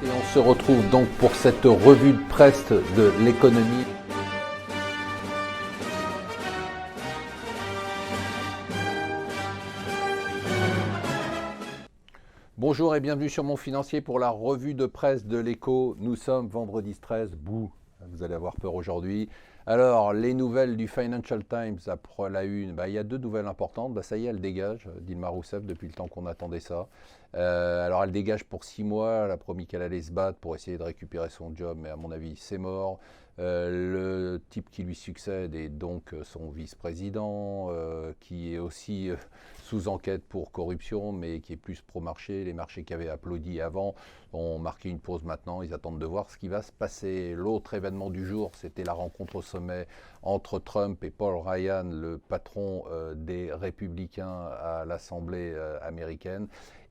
Et on se retrouve donc pour cette revue de presse de l'économie. Bonjour et bienvenue sur Mon Financier pour la revue de presse de l'écho. Nous sommes vendredi 13, bouh, vous allez avoir peur aujourd'hui. Alors, les nouvelles du Financial Times après la une, il y a deux nouvelles importantes. Ça y est, elle dégage, Dilma Rousseff, depuis le temps qu'on attendait ça. Alors, elle dégage pour 6 mois. Elle a promis qu'elle allait se battre pour essayer de récupérer son job, mais à mon avis, c'est mort. Le type qui lui succède est donc son vice-président, qui est aussi sous enquête pour corruption, mais qui est plus pro-marché. Les marchés qui avaient applaudi avant ont marqué une pause maintenant. Ils attendent de voir ce qui va se passer. L'autre événement du jour, c'était la rencontre au sommet entre Trump et Paul Ryan, le patron des Républicains à l'Assemblée américaine,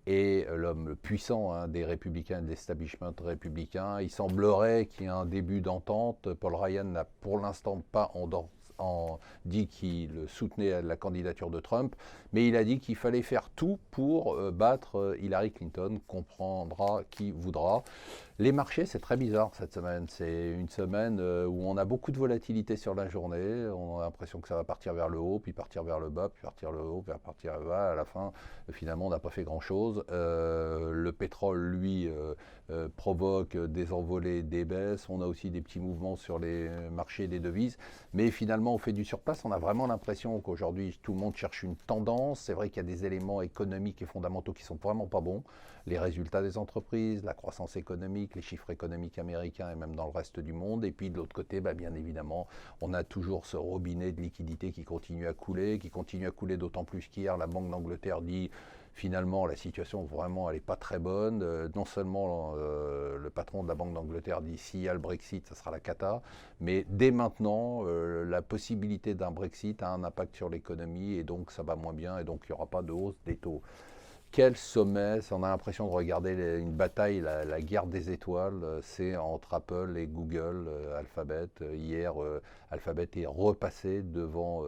et l'homme puissant des républicains, de l'establishment républicain. Il semblerait qu'il y ait un début d'entente. Paul Ryan n'a pour l'instant pas dit qu'il soutenait la candidature de Trump, mais il a dit qu'il fallait faire tout pour battre Hillary Clinton, comprendra qui voudra. Les marchés, c'est très bizarre cette semaine. C'est une semaine où on a beaucoup de volatilité sur la journée. On a l'impression que ça va partir vers le haut, puis partir vers le bas, puis partir le haut, puis partir vers le bas. À la fin, finalement, on n'a pas fait grand-chose. Le pétrole, lui, provoque des envolées, des baisses. On a aussi des petits mouvements sur les marchés des devises. Mais finalement, on fait du surplace. On a vraiment l'impression qu'aujourd'hui, tout le monde cherche une tendance. C'est vrai qu'il y a des éléments économiques et fondamentaux qui sont vraiment pas bons. Les résultats des entreprises, la croissance économique, les chiffres économiques américains et même dans le reste du monde. Et puis de l'autre côté, bien évidemment, on a toujours ce robinet de liquidité qui continue à couler, d'autant plus qu'hier, la Banque d'Angleterre dit finalement la situation vraiment elle n'est pas très bonne. Non seulement le patron de la Banque d'Angleterre dit s'il y a le Brexit, ça sera la cata, mais dès maintenant, la possibilité d'un Brexit a un impact sur l'économie et donc ça va moins bien et donc il n'y aura pas de hausse des taux. Quel sommet, on a l'impression de regarder une bataille, la guerre des étoiles, c'est entre Apple et Google, Alphabet. Hier, Alphabet est repassé devant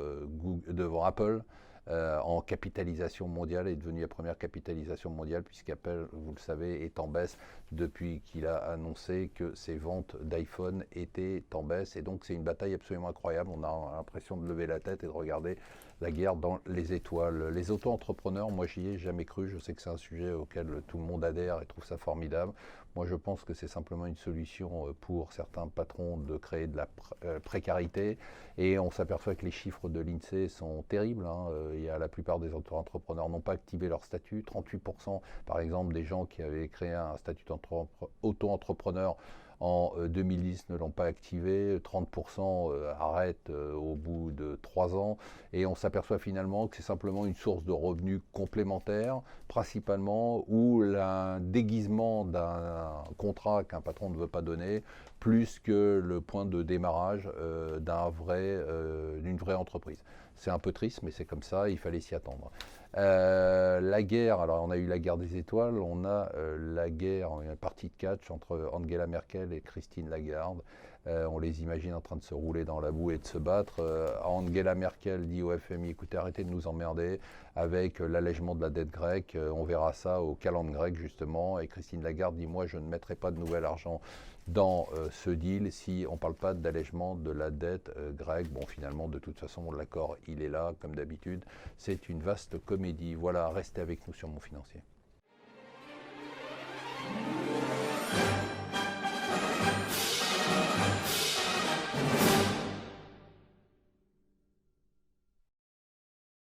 Apple en capitalisation mondiale, est devenue la première capitalisation mondiale puisqu'Apple, vous le savez, est en baisse depuis qu'il a annoncé que ses ventes d'iPhone étaient en baisse. Et donc c'est une bataille absolument incroyable, on a l'impression de lever la tête et de regarder la guerre dans les étoiles. Les auto-entrepreneurs, moi j'y ai jamais cru, je sais que c'est un sujet auquel tout le monde adhère et trouve ça formidable. Moi je pense que c'est simplement une solution pour certains patrons de créer de la précarité et on s'aperçoit que les chiffres de l'INSEE sont terribles. La plupart des auto-entrepreneurs n'ont pas activé leur statut. 38% par exemple des gens qui avaient créé un statut d'auto-entrepreneur en 2010 ne l'ont pas activé, 30% arrêtent au bout de 3 ans et on s'aperçoit finalement que c'est simplement une source de revenus complémentaire principalement ou un déguisement d'un contrat qu'un patron ne veut pas donner plus que le point de démarrage d'une vraie entreprise. C'est un peu triste mais c'est comme ça, il fallait s'y attendre. La guerre, alors on a eu la guerre des étoiles, on a la guerre, une partie de catch entre Angela Merkel et Christine Lagarde. On les imagine en train de se rouler dans la boue et de se battre. Angela Merkel dit au FMI, écoutez, arrêtez de nous emmerder avec l'allègement de la dette grecque. On verra ça au calendrier grec justement. Et Christine Lagarde dit, moi je ne mettrai pas de nouvel argent dans ce deal si on ne parle pas d'allègement de la dette grecque. Bon, finalement, de toute façon, l'accord, il est là, comme d'habitude. C'est une vaste comédie. Voilà, restez avec nous sur Mon Financier.